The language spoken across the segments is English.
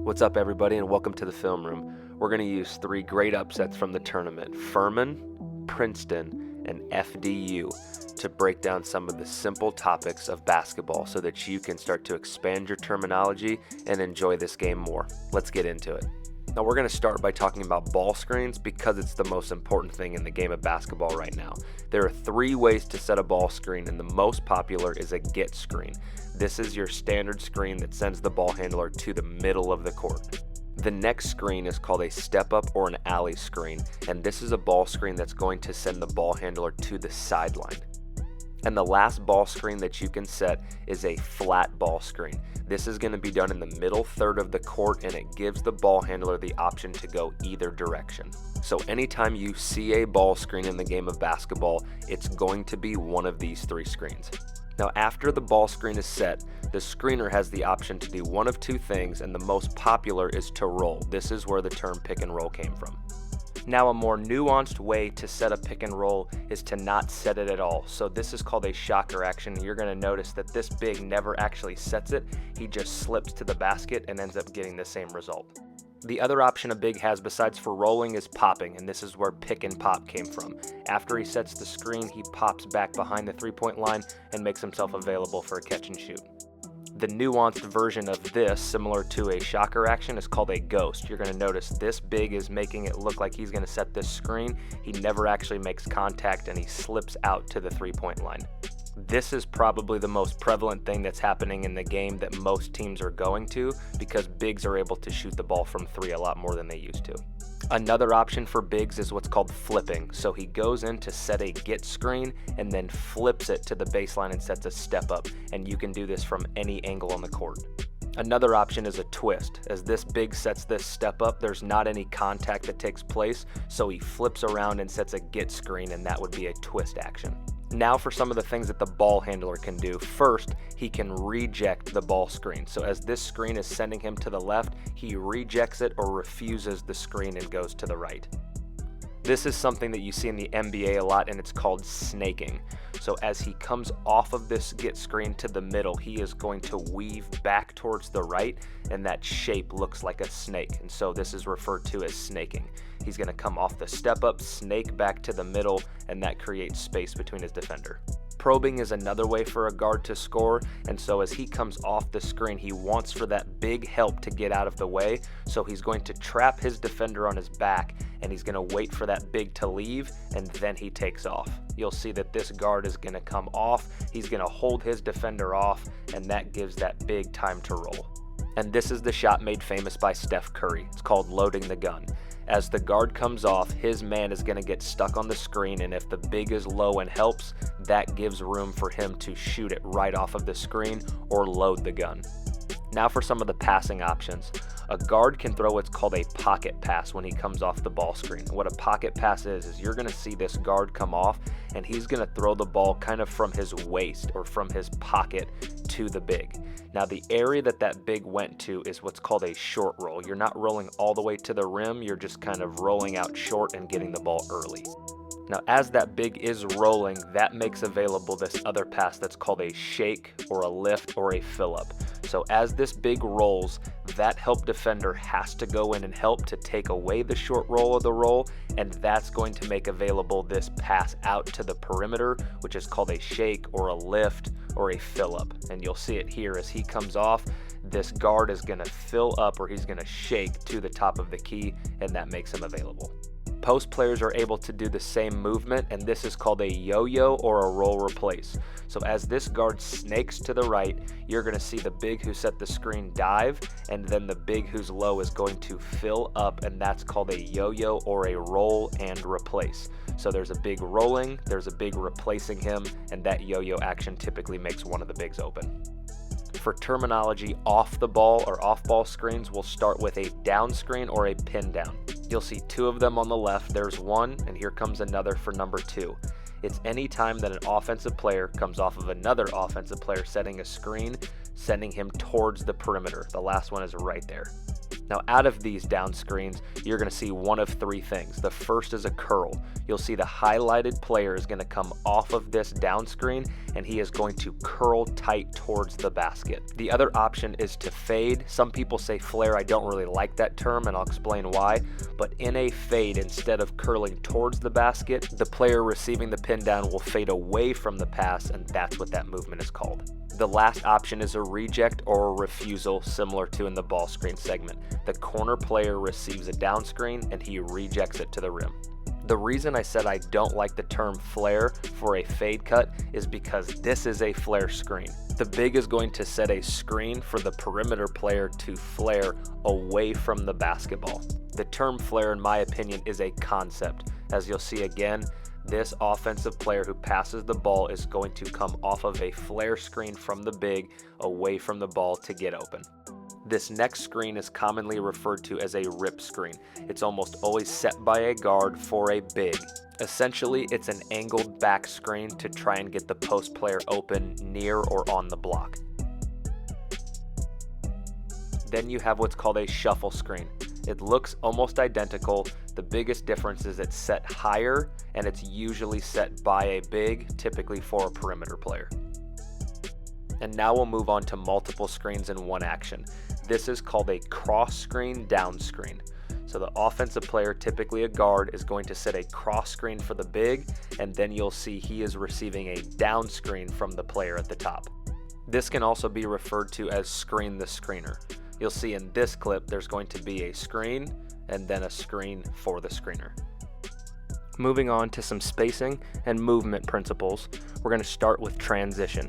What's up, everybody, and welcome to the film room. We're going to use three great upsets from the tournament: Furman, Princeton, and FDU, to break down some of the simple topics of basketball so that you can start to expand your terminology and enjoy this game more. Let's get into it. Now, we're going to start by talking about ball screens because it's the most important thing in the game of basketball right now. There are three ways to set a ball screen, and the most popular is a get screen. This is your standard screen that sends the ball handler to the middle of the court. The next screen is called a step-up or an alley screen, and this is a ball screen that's going to send the ball handler to the sideline. And the last ball screen that you can set is a flat ball screen. This is going to be done in the middle third of the court, and it gives the ball handler the option to go either direction. So anytime you see a ball screen in the game of basketball, it's going to be one of these three screens. Now, after the ball screen is set, the screener has the option to do one of two things, and the most popular is to roll. This is where the term pick and roll came from. Now, a more nuanced way to set a pick and roll is to not set it at all. So this is called a shocker action. You're going to notice that this big never actually sets it. He just slips to the basket and ends up getting the same result. The other option a big has besides for rolling is popping, and this is where pick and pop came from. After he sets the screen, he pops back behind the three-point line and makes himself available for a catch and shoot. The nuanced version of this, similar to a shocker action, is called a ghost. You're going to notice this big is making it look like he's going to set this screen. He never actually makes contact, and he slips out to the three-point line. This is probably the most prevalent thing that's happening in the game that most teams are going to, because bigs are able to shoot the ball from three a lot more than they used to. Another option for bigs is what's called flipping. So he goes in to set a get screen and then flips it to the baseline and sets a step up, and you can do this from any angle on the court. Another option is a twist. As this big sets this step up, there's not any contact that takes place, so he flips around and sets a get screen, and that would be a twist action. Now for some of the things that the ball handler can do. First, he can reject the ball screen. So as this screen is sending him to the left, he rejects it or refuses the screen and goes to the right. This is something that you see in the NBA a lot, and it's called snaking. So as he comes off of this get screen to the middle, he is going to weave back towards the right, and that shape looks like a snake. And so this is referred to as snaking. He's going to come off the step up, snake back to the middle, and that creates space between his defender. Probing is another way for a guard to score, and so as he comes off the screen, he wants for that big help to get out of the way, so he's going to trap his defender on his back, and he's going to wait for that big to leave, and then he takes off. You'll see that this guard is going to come off, he's going to hold his defender off, and that gives that big time to roll. And this is the shot made famous by Steph Curry. It's called loading the gun. As the guard comes off, his man is going to get stuck on the screen, and if the big is low and helps, that gives room for him to shoot it right off of the screen or load the gun. Now for some of the passing options. A guard can throw what's called a pocket pass when he comes off the ball screen. What a pocket pass is you're going to see this guard come off, and he's going to throw the ball kind of from his waist or from his pocket to the big. Now the area that big went to is what's called a short roll. You're not rolling all the way to the rim, you're just kind of rolling out short and getting the ball early. Now as that big is rolling, that makes available this other pass that's called a shake or a lift or a fill up. So as this big rolls, that help defender has to go in and help to take away the short roll of the roll, and that's going to make available this pass out to the perimeter, which is called a shake or a lift or a fill up. And you'll see it here as he comes off, this guard is going to fill up, or he's going to shake to the top of the key, and that makes him available. Post players are able to do the same movement, and this is called a yo-yo or a roll replace. So as this guard snakes to the right, you're going to see the big who set the screen dive, and then the big who's low is going to fill up, and that's called a yo-yo or a roll and replace. So there's a big rolling, there's a big replacing him, and that yo-yo action typically makes one of the bigs open. For terminology off the ball or off ball screens, we'll start with a down screen or a pin down. You'll see two of them on the left. There's one, and here comes another for number two. It's any time that an offensive player comes off of another offensive player setting a screen, sending him towards the perimeter. The last one is right there. Now out of these down screens, you're going to see one of three things. The first is a curl. You'll see the highlighted player is going to come off of this down screen and he is going to curl tight towards the basket. The other option is to fade. Some people say flare. I don't really like that term and I'll explain why. But in a fade, instead of curling towards the basket, the player receiving the pin down will fade away from the pass, and that's what that movement is called. The last option is a reject or a refusal, similar to in the ball screen segment. The corner player receives a down screen and he rejects it to the rim. The reason I said I don't like the term flare for a fade cut is because this is a flare screen. The big is going to set a screen for the perimeter player to flare away from the basketball. The term flare, in my opinion, is a concept. As you'll see again, this offensive player who passes the ball is going to come off of a flare screen from the big away from the ball to get open. This next screen is commonly referred to as a rip screen. It's almost always set by a guard for a big. Essentially, it's an angled back screen to try and get the post player open near or on the block. Then you have what's called a shuffle screen. It looks almost identical. The biggest difference is it's set higher and it's usually set by a big, typically for a perimeter player. And now we'll move on to multiple screens in one action. This is called a cross screen down screen. So the offensive player, typically a guard, is going to set a cross screen for the big, and then you'll see he is receiving a down screen from the player at the top. This can also be referred to as screen the screener. You'll see in this clip there's going to be a screen and then a screen for the screener. Moving on to some spacing and movement principles, we're going to start with transition.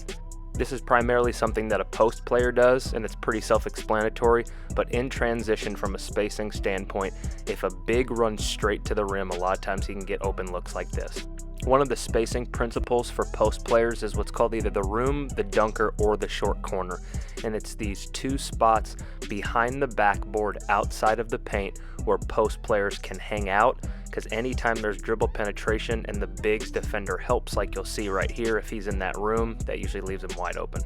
This is primarily something that a post player does, and it's pretty self-explanatory, but in transition from a spacing standpoint, if a big runs straight to the rim, a lot of times he can get open looks like this. One of the spacing principles for post players is what's called either the room, the dunker, or the short corner, and it's these two spots behind the backboard outside of the paint where post players can hang out, because anytime there's dribble penetration and the big's defender helps, like you'll see right here, if he's in that room, that usually leaves him wide open.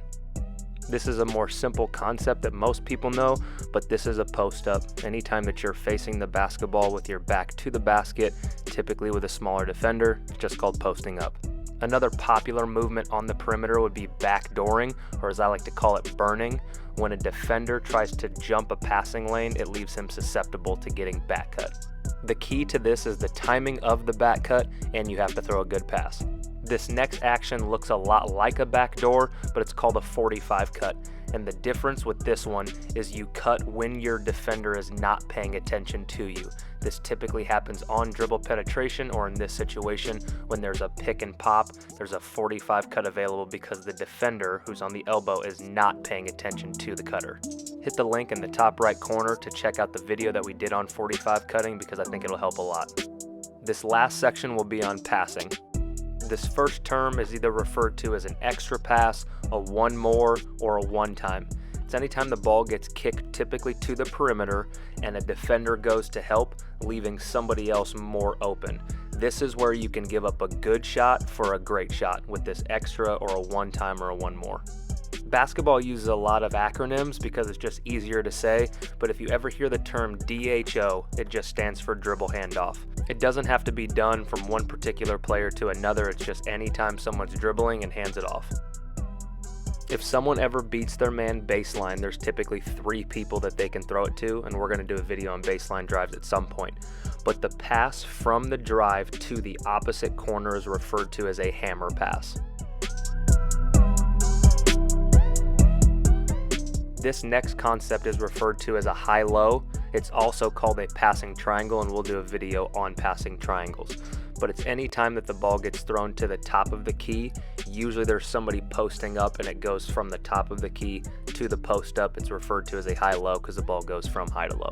This is a more simple concept that most people know, but this is a post up. Anytime that you're facing the basketball with your back to the basket, typically with a smaller defender, it's just called posting up. Another popular movement on the perimeter would be backdooring, or as I like to call it, burning. When a defender tries to jump a passing lane, it leaves him susceptible to getting back cut. The key to this is the timing of the back cut, and you have to throw a good pass. This next action looks a lot like a backdoor, but it's called a 45 cut. And the difference with this one is you cut when your defender is not paying attention to you. This typically happens on dribble penetration, or in this situation, when there's a pick and pop, there's a 45 cut available because the defender who's on the elbow is not paying attention to the cutter. Hit the link in the top right corner to check out the video that we did on 45 cutting, because I think it'll help a lot. This last section will be on passing. This first term is either referred to as an extra pass, a one more, or a one time. It's anytime the ball gets kicked typically to the perimeter and a defender goes to help, leaving somebody else more open. This is where you can give up a good shot for a great shot with this extra or a one time or a one more. Basketball uses a lot of acronyms because it's just easier to say, but if you ever hear the term DHO, it just stands for dribble handoff. It doesn't have to be done from one particular player to another, it's just anytime someone's dribbling and hands it off. If someone ever beats their man baseline, there's typically 3 people that they can throw it to, and we're going to do a video on baseline drives at some point. But the pass from the drive to the opposite corner is referred to as a hammer pass. This next concept is referred to as a high-low. It's also called a passing triangle, and we'll do a video on passing triangles. But it's any time that the ball gets thrown to the top of the key, usually there's somebody posting up and it goes from the top of the key to the post up. It's referred to as a high-low because the ball goes from high to low.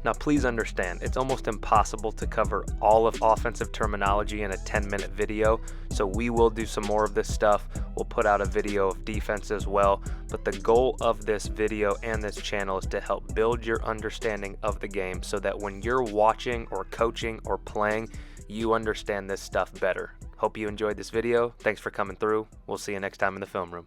Now please understand, it's almost impossible to cover all of offensive terminology in a 10-minute video, so we will do some more of this stuff. We'll put out a video of defense as well, but the goal of this video and this channel is to help build your understanding of the game so that when you're watching or coaching or playing, you understand this stuff better. Hope you enjoyed this video. Thanks for coming through. We'll see you next time in the film room.